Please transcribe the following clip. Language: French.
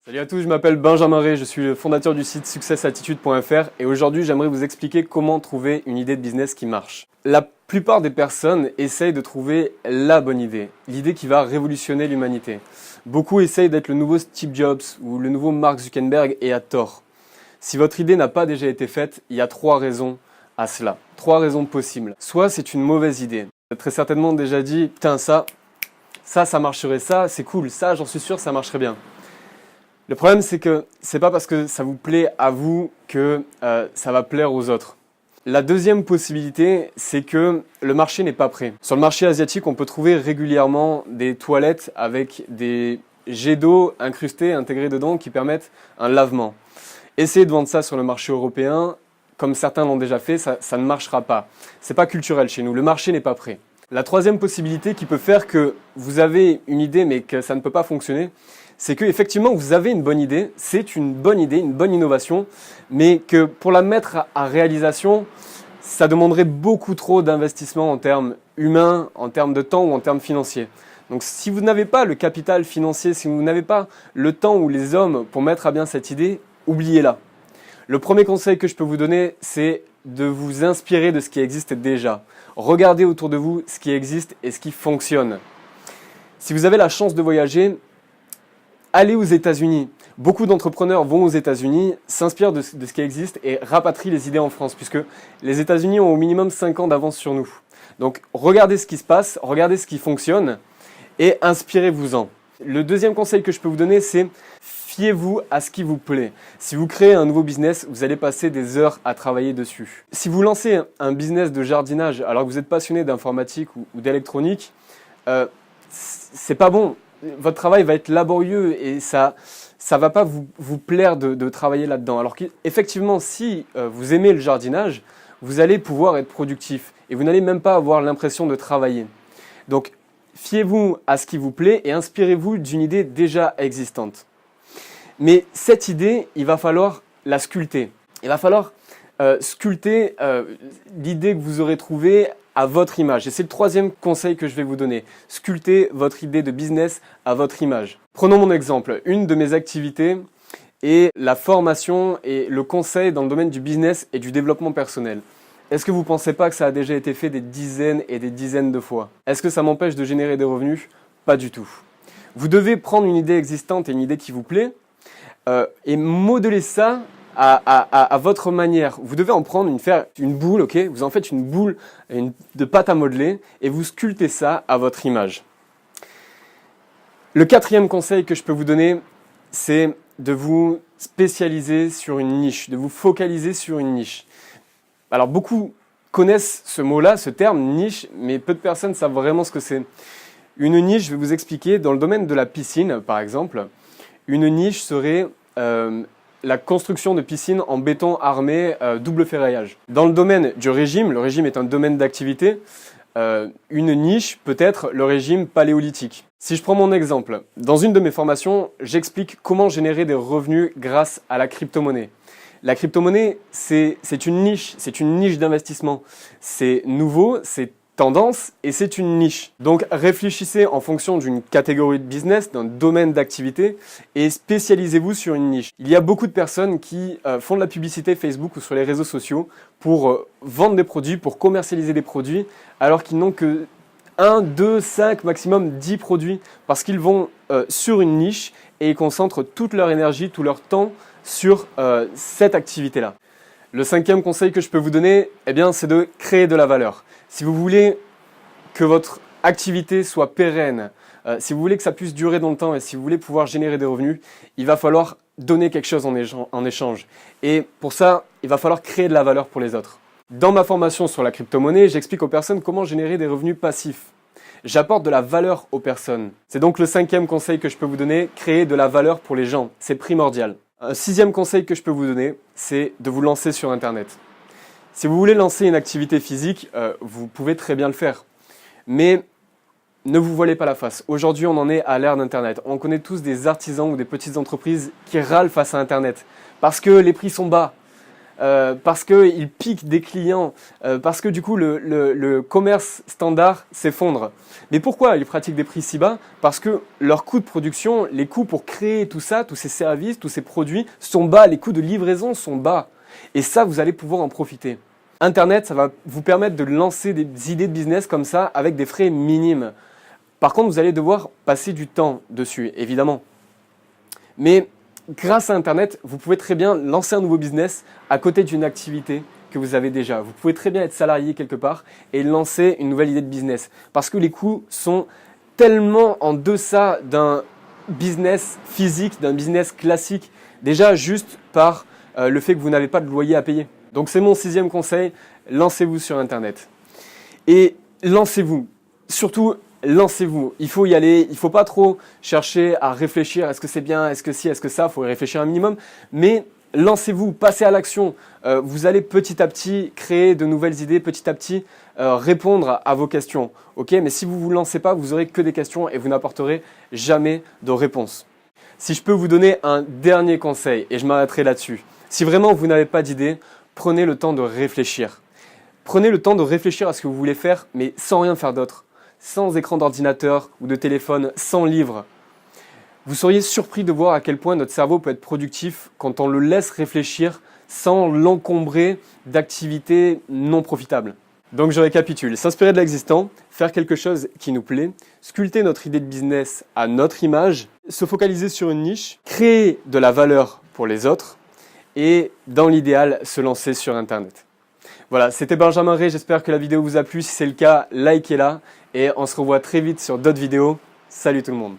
Salut à tous, je m'appelle Benjamin Ray, je suis le fondateur du site successattitude.fr et aujourd'hui j'aimerais vous expliquer comment trouver une idée de business qui marche. La plupart des personnes essayent de trouver la bonne idée, l'idée qui va révolutionner l'humanité. Beaucoup essayent d'être le nouveau Steve Jobs ou le nouveau Mark Zuckerberg et à tort. Si votre idée n'a pas déjà été faite, il y a 3 raisons à cela, 3 raisons possibles. Soit c'est une mauvaise idée, vous avez très certainement déjà dit « putain ça marcherait, ça c'est cool, ça j'en suis sûr ça marcherait bien ». Le problème, c'est que c'est pas parce que ça vous plaît à vous que ça va plaire aux autres. La deuxième possibilité, c'est que le marché n'est pas prêt. Sur le marché asiatique, on peut trouver régulièrement des toilettes avec des jets d'eau incrustés, intégrés dedans, qui permettent un lavement. Essayez de vendre ça sur le marché européen, comme certains l'ont déjà fait, ça ne marchera pas. C'est pas culturel chez nous, le marché n'est pas prêt. La troisième possibilité qui peut faire que vous avez une idée mais que ça ne peut pas fonctionner, c'est que effectivement vous avez une bonne idée, c'est une bonne idée, une bonne innovation, mais que pour la mettre à réalisation, ça demanderait beaucoup trop d'investissement en termes humains, en termes de temps ou en termes financiers. Donc si vous n'avez pas le capital financier, si vous n'avez pas le temps ou les hommes pour mettre à bien cette idée, oubliez-la. Le premier conseil que je peux vous donner, c'est de vous inspirer de ce qui existe déjà. Regardez autour de vous ce qui existe et ce qui fonctionne. Si vous avez la chance de voyager, allez aux États-Unis. Beaucoup d'entrepreneurs vont aux États-Unis, s'inspirent de ce qui existe et rapatrient les idées en France, puisque les États-Unis ont au minimum 5 ans d'avance sur nous. Donc regardez ce qui se passe, regardez ce qui fonctionne et inspirez-vous-en. Le deuxième conseil que je peux vous donner, c'est fiez-vous à ce qui vous plaît. Si vous créez un nouveau business, vous allez passer des heures à travailler dessus. Si vous lancez un business de jardinage alors que vous êtes passionné d'informatique ou d'électronique, c'est pas bon. Votre travail va être laborieux et ça va pas vous plaire de travailler là-dedans. Alors qu'effectivement, si vous aimez le jardinage, vous allez pouvoir être productif et vous n'allez même pas avoir l'impression de travailler. Donc, fiez-vous à ce qui vous plaît et inspirez-vous d'une idée déjà existante. Mais cette idée, il va falloir la sculpter. Il va falloir sculpter l'idée que vous aurez trouvée à votre image. Et c'est le troisième conseil que je vais vous donner. Sculptez votre idée de business à votre image. Prenons mon exemple. Une de mes activités est la formation et le conseil dans le domaine du business et du développement personnel. Est-ce que vous ne pensez pas que ça a déjà été fait des dizaines et des dizaines de fois? Est-ce que ça m'empêche de générer des revenus? Pas du tout. Vous devez prendre une idée existante et une idée qui vous plaît et modeler ça à votre manière. Vous devez en prendre faire une boule, ok? Vous en faites une boule de pâte à modeler et vous sculptez ça à votre image. Le quatrième conseil que je peux vous donner, c'est de vous spécialiser sur une niche, de vous focaliser sur une niche. Alors beaucoup connaissent ce mot-là, ce terme niche, mais peu de personnes savent vraiment ce que c'est. Une niche, je vais vous expliquer, dans le domaine de la piscine par exemple, une niche serait la construction de piscines en béton armé double ferraillage. Dans le domaine du régime, le régime est un domaine d'activité, une niche peut être le régime paléolithique. Si je prends mon exemple, dans une de mes formations, j'explique comment générer des revenus grâce à la crypto-monnaie. La crypto-monnaie, c'est une niche d'investissement. C'est nouveau, c'est tendance et c'est une niche. Donc réfléchissez en fonction d'une catégorie de business, d'un domaine d'activité et spécialisez-vous sur une niche. Il y a beaucoup de personnes qui font de la publicité Facebook ou sur les réseaux sociaux pour vendre des produits, pour commercialiser des produits, alors qu'ils n'ont que 1, 2, 5, maximum 10 produits parce qu'ils vont sur une niche et ils concentrent toute leur énergie, tout leur temps sur cette activité-là. Le cinquième conseil que je peux vous donner, c'est de créer de la valeur. Si vous voulez que votre activité soit pérenne, si vous voulez que ça puisse durer dans le temps et si vous voulez pouvoir générer des revenus, il va falloir donner quelque chose en échange. Et pour ça, il va falloir créer de la valeur pour les autres. Dans ma formation sur la crypto-monnaie, j'explique aux personnes comment générer des revenus passifs. J'apporte de la valeur aux personnes. C'est donc le cinquième conseil que je peux vous donner, créer de la valeur pour les gens. C'est primordial. Un sixième conseil que je peux vous donner, c'est de vous lancer sur Internet. Si vous voulez lancer une activité physique, vous pouvez très bien le faire. Mais ne vous voilez pas la face. Aujourd'hui, on en est à l'ère d'Internet. On connaît tous des artisans ou des petites entreprises qui râlent face à Internet parce que les prix sont bas. parce qu'ils piquent des clients, parce que du coup le commerce standard s'effondre. Mais pourquoi ils pratiquent des prix si bas? Parce que leurs coûts de production, les coûts pour créer tout ça, tous ces services, tous ces produits sont bas, les coûts de livraison sont bas. Et ça, vous allez pouvoir en profiter. Internet, ça va vous permettre de lancer des idées de business comme ça avec des frais minimes. Par contre, vous allez devoir passer du temps dessus, évidemment. Mais grâce à Internet, vous pouvez très bien lancer un nouveau business à côté d'une activité que vous avez déjà. Vous pouvez très bien être salarié quelque part et lancer une nouvelle idée de business. Parce que les coûts sont tellement en deçà d'un business physique, d'un business classique. Déjà juste par le fait que vous n'avez pas de loyer à payer. Donc c'est mon 6e conseil, lancez-vous sur Internet. Et lancez-vous. Surtout, lancez-vous. Il faut y aller. Il ne faut pas trop chercher à réfléchir. Est-ce que c'est bien? Est-ce que si? Est-ce que ça? Il faut y réfléchir un minimum. Mais lancez-vous. Passez à l'action. Vous allez petit à petit créer de nouvelles idées, petit à petit répondre à vos questions. Ok? Mais si vous ne vous lancez pas, vous n'aurez que des questions et vous n'apporterez jamais de réponse. Si je peux vous donner un dernier conseil, et je m'arrêterai là-dessus. Si vraiment vous n'avez pas d'idée, prenez le temps de réfléchir. Prenez le temps de réfléchir à ce que vous voulez faire, mais sans rien faire d'autre. Sans écran d'ordinateur ou de téléphone, sans livre. Vous seriez surpris de voir à quel point notre cerveau peut être productif quand on le laisse réfléchir sans l'encombrer d'activités non profitables. Donc je récapitule, s'inspirer de l'existant, faire quelque chose qui nous plaît, sculpter notre idée de business à notre image, se focaliser sur une niche, créer de la valeur pour les autres et dans l'idéal se lancer sur Internet. Voilà, c'était Benjamin Ray, j'espère que la vidéo vous a plu. Si c'est le cas, likez-la et on se revoit très vite sur d'autres vidéos. Salut tout le monde!